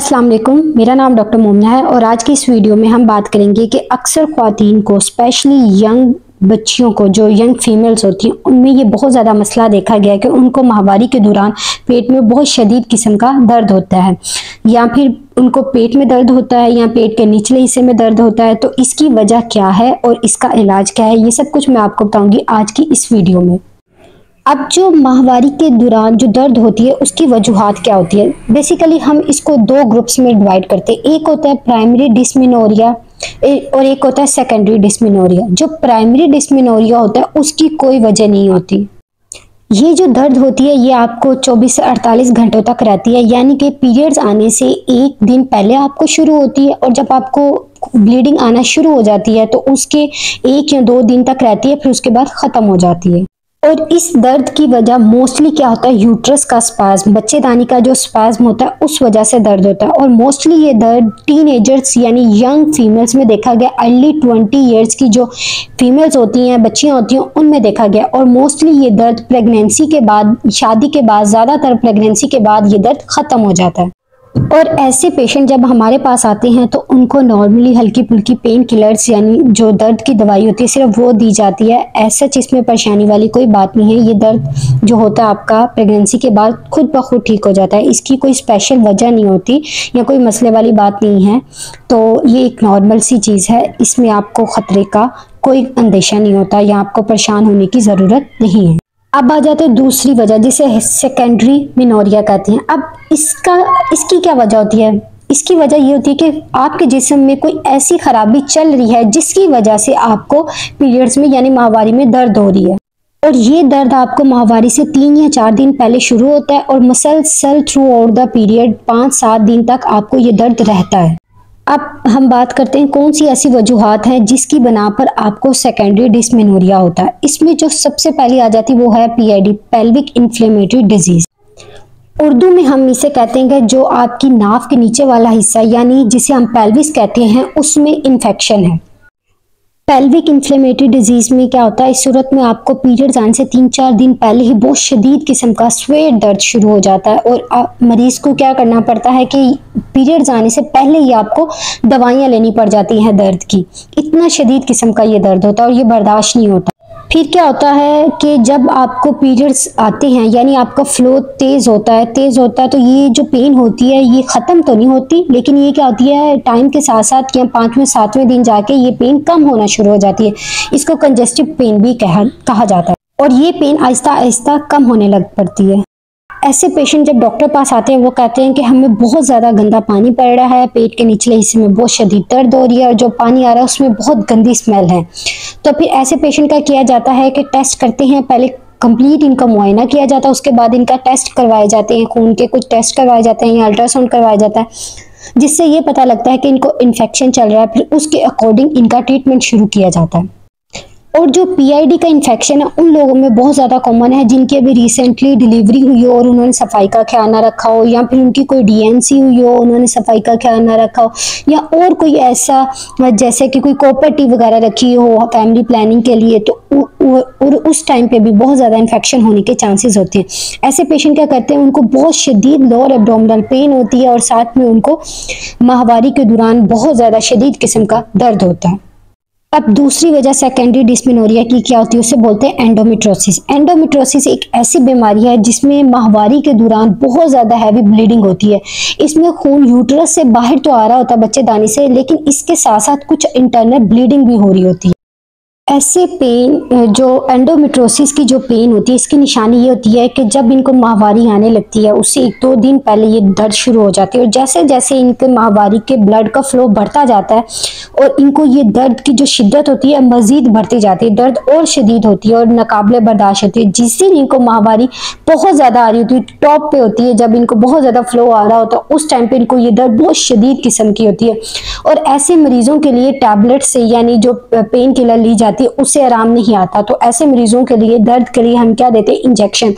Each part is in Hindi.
अस्सलाम वालेकुम, मेरा नाम डॉक्टर मोमिना है और आज की इस वीडियो में हम बात करेंगे कि अक्सर ख्वातीन को स्पेशली यंग बच्चियों को जो यंग फीमेल्स होती हैं उनमें ये बहुत ज़्यादा मसला देखा गया है कि उनको माहवारी के दौरान पेट में बहुत शदीद किस्म का दर्द होता है या फिर उनको पेट में दर्द होता है या पेट के निचले हिस्से में दर्द होता है। तो इसकी वजह क्या है और इसका इलाज क्या है, ये सब कुछ मैं आपको बताऊँगी आज की इस वीडियो में। अब जो माहवारी के दौरान जो दर्द होती है उसकी वजूहात क्या होती है, बेसिकली हम इसको दो ग्रुप्स में डिवाइड करते हैं। एक होता है प्राइमरी डिस्मेनोरिया और एक होता है सेकेंडरी डिस्मेनोरिया। जो प्राइमरी डिस्मेनोरिया होता है उसकी कोई वजह नहीं होती। ये जो दर्द होती है ये आपको 24 से 48 घंटों तक रहती है, यानी कि पीरियड्स आने से एक दिन पहले आपको शुरू होती है और जब आपको ब्लीडिंग आना शुरू हो जाती है तो उसके 1 या 2 दिन तक रहती है, फिर उसके बाद ख़त्म हो जाती है। और इस दर्द की वजह मोस्टली क्या होता है, यूट्रस का स्पाज्म, बच्चेदानी का जो स्पाज्म होता है उस वजह से दर्द होता है। और मोस्टली ये दर्द टीनेजर्स यानी यंग फीमेल्स में देखा गया। अर्ली 20 ईयर्स की जो फीमेल्स होती हैं, बच्चियां होती हैं, उनमें देखा गया। और मोस्टली ये दर्द प्रेगनेंसी के बाद, शादी के बाद, ज़्यादातर प्रेगनेंसी के बाद ये दर्द ख़त्म हो जाता है। और ऐसे पेशेंट जब हमारे पास आते हैं तो उनको नॉर्मली हल्की फुल्की पेन किलर्स यानी जो दर्द की दवाई होती है सिर्फ वो दी जाती है। ऐसा इसमें परेशानी वाली कोई बात नहीं है। ये दर्द जो होता है आपका प्रेगनेंसी के बाद खुद ब खुद ठीक हो जाता है। इसकी कोई स्पेशल वजह नहीं होती या कोई मसले वाली बात नहीं है। तो ये एक नॉर्मल सी चीज़ है, इसमें आपको ख़तरे का कोई अंदेशा नहीं होता या आपको परेशान होने की ज़रूरत नहीं है। अब आ जाते हैं दूसरी वजह जिसे सेकेंडरी मेनोरिया कहते हैं। अब इसकी क्या वजह होती है? इसकी वजह ये होती है कि आपके जिस्म में कोई ऐसी खराबी चल रही है जिसकी वजह से आपको पीरियड्स में यानी माहवारी में दर्द हो रही है। और ये दर्द आपको माहवारी से 3 या 4 दिन पहले शुरू होता है और मसलसल थ्रू आउट द पीरियड 5-7 दिन तक आपको ये दर्द रहता है। अब हम बात करते हैं कौन सी ऐसी वजूहात हैं जिसकी बना पर आपको सेकेंडरी डिस्मेनोरिया होता है। इसमें जो सबसे पहले आ जाती है वो है PID, pelvic inflammatory disease. Urdu में हम इसे कहते हैं कि जो आपकी नाफ के नीचे वाला हिस्सा यानी जिसे हम पेल्विस कहते हैं उसमें इन्फेक्शन है। पेल्विक इन्फ्लेमेटरी डिजीज में क्या होता है, इस सूरत में आपको पीरियड्स आने से 3-4 दिन पहले ही बहुत शदीद किस्म का स्वेट दर्द शुरू हो जाता है और मरीज को क्या करना पड़ता है कि पीरियड्स आने से पहले ही आपको दवाइयाँ लेनी पड़ जाती हैं दर्द की। इतना शदीद किस्म का ये दर्द होता है और ये बर्दाश्त नहीं होता। फिर क्या होता है कि जब आपको पीरियड्स आते हैं यानी आपका फ्लो तेज़ होता है तो ये जो पेन होती है ये ख़त्म तो नहीं होती, लेकिन ये क्या होती है टाइम के साथ साथ या 5वें-7वें दिन जाके ये पेन कम होना शुरू हो जाती है। इसको कंजेस्टिव पेन भी कहा जाता है और ये पेन आहिस्ता आहिस्ता कम होने लग पड़ती है। ऐसे पेशेंट जब डॉक्टर पास आते हैं वो कहते हैं कि हमें बहुत ज़्यादा गंदा पानी पड़ रहा है, पेट के निचले हिस्से में बहुत शदीद दर्द हो रही है और जो पानी आ रहा है उसमें बहुत गंदी स्मेल है। तो फिर ऐसे पेशेंट का किया जाता है कि टेस्ट करते हैं, पहले कंप्लीट इनका मुआयना किया जाता है, उसके बाद इनका टेस्ट करवाए जाते हैं, खून के कुछ टेस्ट करवाए जाते हैं या अल्ट्रासाउंड करवाया जाता है, जिससे ये पता लगता है कि इनको इन्फेक्शन चल रहा है। फिर उसके अकॉर्डिंग इनका ट्रीटमेंट शुरू किया जाता है। और जो PID का इन्फेक्शन है उन लोगों में बहुत ज़्यादा कॉमन है जिनकी अभी रिसेंटली डिलीवरी हुई हो और उन्होंने सफाई का ख्याल ना रखा हो, या फिर उनकी कोई DNC हुई हो, उन्होंने सफाई का ख्याल ना रखा हो, या और कोई ऐसा जैसे कि कोई प्रॉपर्टी वगैरह रखी हो फैमिली प्लानिंग के लिए, तो और उस टाइम पे भी बहुत ज़्यादा इन्फेक्शन होने के चांसेस होते हैं। ऐसे पेशेंट क्या करते हैं, उनको बहुत शदीद लोअर एब्डोमिनल पेन होती है और साथ में उनको माहवारी के दौरान बहुत ज़्यादा शदीद किस्म का दर्द होता है। अब दूसरी वजह सेकेंडरी डिस्मेनोरिया की क्या होती है, उसे बोलते हैं एंडोमेट्रोसिस। एंडोमेट्रोसिस एक ऐसी बीमारी है जिसमें माहवारी के दौरान बहुत ज़्यादा हैवी ब्लीडिंग होती है। इसमें खून यूट्रस से बाहर तो आ रहा होता है बच्चेदानी से, लेकिन इसके साथ साथ कुछ इंटरनल ब्लीडिंग भी हो रही होती है। ऐसे पेन जो एंडोमेट्रोसिस की जो पेन होती है इसकी निशानी ये होती है कि जब इनको माहवारी आने लगती है उससे 1-2 दिन पहले ये दर्द शुरू हो जाती है और जैसे जैसे इनके माहवारी के ब्लड का फ्लो बढ़ता जाता है और इनको ये दर्द की जो शिद्दत होती है मज़ीद बढ़ती जाती है, दर्द और शदीद होती है और नाकाबिले बर्दाश्त होती है। जिस दिन इनको माहवारी बहुत ज़्यादा आ रही होती है, टॉप पे होती है, जब इनको बहुत ज़्यादा फ्लो आ रहा होता है उस टाइम पर इनको ये दर्द बहुत शदीद किस्म की होती है। और ऐसे मरीज़ों के लिए टैबलेट से यानी जो पेन किलर ली जाती है उससे आराम नहीं आता, तो ऐसे मरीजों के लिए दर्द के लिए हम क्या देते हैं, इंजेक्शन।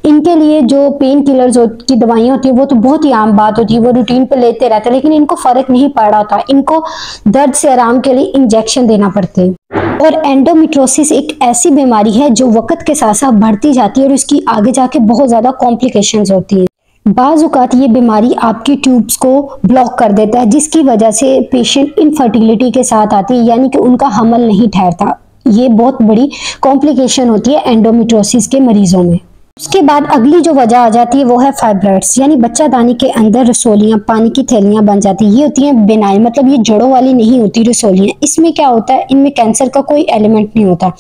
इनके लिए जो पेन किलर्स की दवाइयाँ होती है वो तो बहुत ही आम बात होती है, वो रूटीन पे लेते रहते हैं, लेकिन इनको फर्क नहीं पड़ रहा था, इनको दर्द से आराम के लिए इंजेक्शन देना पड़ते हैं। और एंडोमेट्रोसिस एक ऐसी बीमारी है जो वक्त के साथ साथ बढ़ती जाती है और इसकी आगे जाके बहुत ज्यादा कॉम्प्लिकेशंस होती है। बाज़-औक़ात ये बीमारी आपकी ट्यूब्स को ब्लॉक कर देता है, जिसकी वजह से पेशेंट इनफर्टिलिटी के साथ आती है, यानी कि उनका हमल नहीं ठहरता। ये बहुत बड़ी कॉम्प्लिकेशन होती है एंडोमेट्रियोसिस के मरीजों में। उसके बाद अगली जो वजह आ जाती है वो है फाइब्रॉइड्स, यानी बच्चादानी के अंदर रसोलियाँ, पानी की थैलियाँ बन जाती है। ये होती हैं बेनाइन, मतलब ये जड़ों वाली नहीं होती रसोलियाँ। इसमें क्या होता है, इनमें कैंसर का कोई एलिमेंट नहीं होता।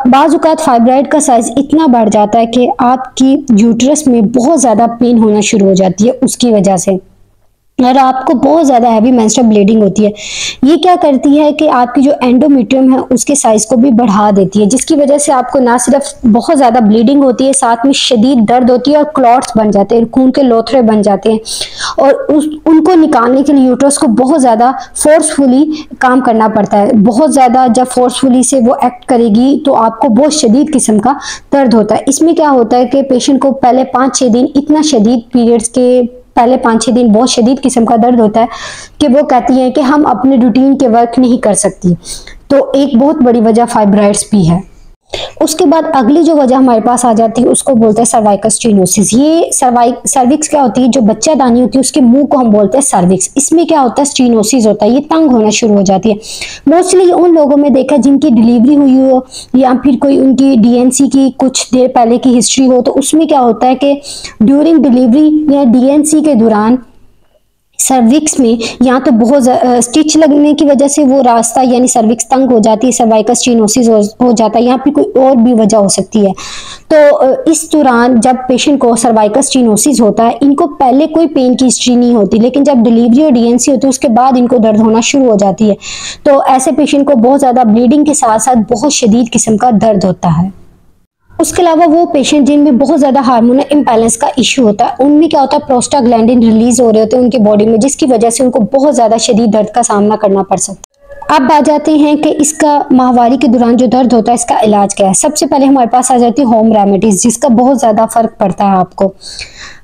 बाज़-औक़ात फाइब्रॉइड का साइज इतना बढ़ जाता है कि आपकी यूट्रस में बहुत ज़्यादा पेन होना शुरू हो जाती है उसकी वजह से, और आपको बहुत ज़्यादा हैवी मेंस्ट्रुअल ब्लीडिंग होती है। ये क्या करती है कि आपकी जो एंडोमेट्रियम है उसके साइज़ को भी बढ़ा देती है, जिसकी वजह से आपको ना सिर्फ बहुत ज़्यादा ब्लीडिंग होती है, साथ में शदीद दर्द होती है और क्लॉट्स बन जाते हैं, खून के लोथड़े बन जाते हैं, और उनको निकालने के लिए यूट्रस को बहुत ज़्यादा फोर्सफुली काम करना पड़ता है। बहुत ज़्यादा जब फोर्सफुली से वो एक्ट करेगी तो आपको बहुत शदीद किस्म का दर्द होता है। इसमें क्या होता है कि पेशेंट को पहले 5-6 दिन इतना शदीद पीरियड्स के पहले 5-6 दिन बहुत शदीद किस्म का दर्द होता है कि वो कहती है कि हम अपने रूटीन के वर्क नहीं कर सकती। तो एक बहुत बड़ी वजह फाइब्रॉइड्स भी है। उसके बाद अगली जो वजह हमारे पास आ जाती है उसको बोलते हैं सर्वाइकल स्टेनोसिस। ये सर्विक्स क्या होती है, जो बच्चादानी होती है उसके मुंह को हम बोलते हैं सर्विक्स। इसमें क्या होता है, स्टेनोसिस होता है, ये तंग होना शुरू हो जाती है। मोस्टली उन लोगों में देखा जिनकी डिलीवरी हुई हो या फिर कोई उनकी डीएनसी की कुछ देर पहले की हिस्ट्री हो, तो उसमें क्या होता है कि ड्यूरिंग डिलीवरी या डीएनसी के दौरान सर्विक्स में या तो बहुत स्टिच लगने की वजह से वो रास्ता यानी सर्विक्स तंग हो जाती है, सर्वाइकल स्टेनोसिस हो जाता है, या फिर कोई और भी वजह हो सकती है। तो इस दौरान जब पेशेंट को सर्वाइकल स्टेनोसिस होता है, इनको पहले कोई पेन की हिस्ट्री नहीं होती, लेकिन जब डिलीवरी और डीएनसी होती है उसके बाद इनको दर्द होना शुरू हो जाती है। तो ऐसे पेशेंट को बहुत ज़्यादा ब्लीडिंग के साथ साथ बहुत शदीद किस्म का दर्द होता है। उसके अलावा वो पेशेंट जिनमें बहुत ज़्यादा हार्मोनल इम्बैलेंस का इशू होता है, उनमें क्या होता है, प्रोस्टाग्लैंडिन रिलीज हो रहे होते हैं उनकी बॉडी में, जिसकी वजह से उनको बहुत ज़्यादा शदीद दर्द का सामना करना पड़ सकता है। अब आ जाते हैं कि इसका माहवारी के दौरान जो दर्द होता है इसका इलाज क्या है। सबसे पहले हमारे पास आ जाती है होम रेमेडीज, जिसका बहुत ज़्यादा फर्क पड़ता है आपको।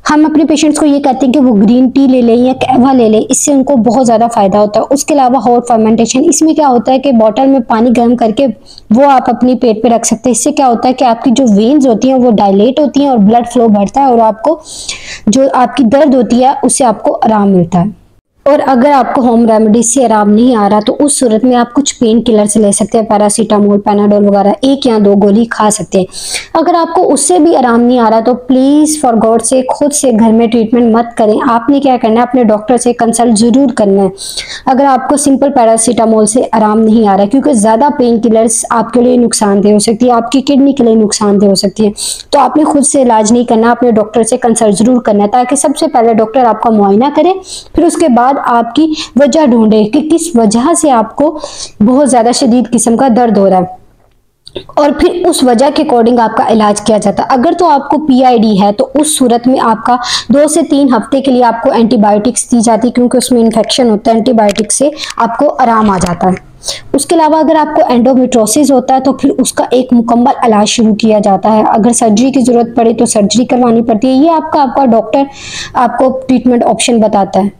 हम अपने पेशेंट्स को ये कहते हैं कि वो ग्रीन टी ले लें या कहवा ले लें, इससे उनको बहुत ज़्यादा फायदा होता है। उसके अलावा हॉट फर्मेंटेशन, इसमें क्या होता है कि बॉटल में पानी गर्म करके वो आप अपनी पेट पे रख सकते हैं। इससे क्या होता है कि आपकी जो वेन्स होती हैं वो डायलेट होती हैं और ब्लड फ्लो बढ़ता है, और आपको जो आपकी दर्द होती है उससे आपको आराम मिलता है। और अगर आपको होम रेमेडी से आराम नहीं आ रहा तो उस सूरत में आप कुछ पेन किलर से ले सकते हैं, पैरासीटामोल, पैनाडोल वगैरह 1 या 2 गोली खा सकते हैं। अगर आपको उससे भी आराम नहीं आ रहा तो प्लीज़ फॉर गॉड से खुद से घर में ट्रीटमेंट मत करें। आपने क्या करना है, अपने डॉक्टर से कंसल्ट ज़रूर करना है अगर आपको सिंपल पैरासीटामोल से आराम नहीं आ रहा है, क्योंकि ज़्यादा पेन किलर्स आपके लिए नुकसानदेह हो सकती है, आपकी किडनी के लिए नुकसानदेह हो सकती है। तो आपने खुद से इलाज नहीं करना, अपने डॉक्टर से कंसल्ट ज़रूर करना है, ताकि सबसे पहले डॉक्टर आपका मुआयना करे, फिर उसके बाद आपकी वजह ढूंढे कि किस वजह से आपको बहुत ज्यादा शदीद किस्म का दर्द हो रहा है, और फिर उस वजह के अकॉर्डिंग आपका इलाज किया जाता है। अगर तो आपको पीआईडी है तो उस सूरत में आपका 2 से 3 हफ्ते के लिए आपको एंटीबायोटिक्स दी जाती है, क्योंकि उसमें इन्फेक्शन होता है, एंटीबायोटिक्स से आपको आराम आ जाता है। उसके अलावा अगर आपको एंडोमेट्रोसिस होता है तो फिर उसका एक मुकम्मल इलाज शुरू किया जाता है। अगर सर्जरी की जरूरत पड़े तो सर्जरी करवानी पड़ती है। ये आपका डॉक्टर आपको ट्रीटमेंट ऑप्शन बताता है।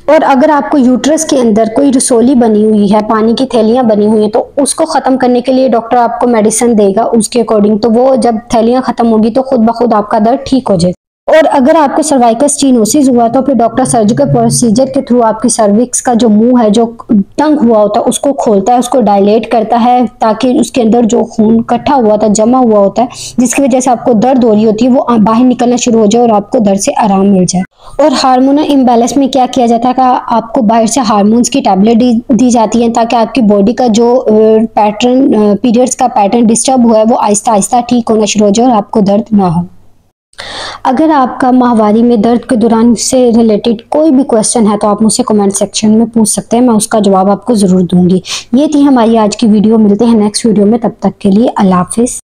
और अगर आपको यूट्रस के अंदर कोई रसोली बनी हुई है, पानी की थैलियां बनी हुई हैं, तो उसको ख़त्म करने के लिए डॉक्टर आपको मेडिसिन देगा उसके अकॉर्डिंग। तो वो जब थैलियां ख़त्म होगी तो खुद ब खुद आपका दर्द ठीक हो जाएगा। और अगर आपको सर्वाइकल स्टेनोसिस हुआ तो फिर डॉक्टर सर्जिकल प्रोसीजर के थ्रू आपकी सर्विक्स का जो मुंह है, जो तंग हुआ होता है, उसको खोलता है, उसको डायलेट करता है, ताकि उसके अंदर जो खून इकट्ठा हुआ था, जमा हुआ होता है, जिसकी वजह से आपको दर्द हो रही होती है, वो बाहर निकलना शुरू हो जाए और आपको दर्द से आराम मिल जाए। और हार्मोनल इम्बैलेंस में क्या किया जाता है कि आपको बाहर से हार्मोन्स की टैबलेट दी जाती है, ताकि आपकी बॉडी का जो पैटर्न, पीरियड्स का पैटर्न डिस्टर्ब हुआ है वो आहिस्ता आहिस्ता ठीक होना शुरू हो जाए और आपको दर्द ना हो। अगर आपका माहवारी में दर्द के दौरान से रिलेटेड कोई भी क्वेश्चन है तो आप मुझसे कमेंट सेक्शन में पूछ सकते हैं, मैं उसका जवाब आपको ज़रूर दूंगी। ये थी हमारी आज की वीडियो, मिलते हैं नेक्स्ट वीडियो में, तब तक के लिए अल्लाह हाफिज़।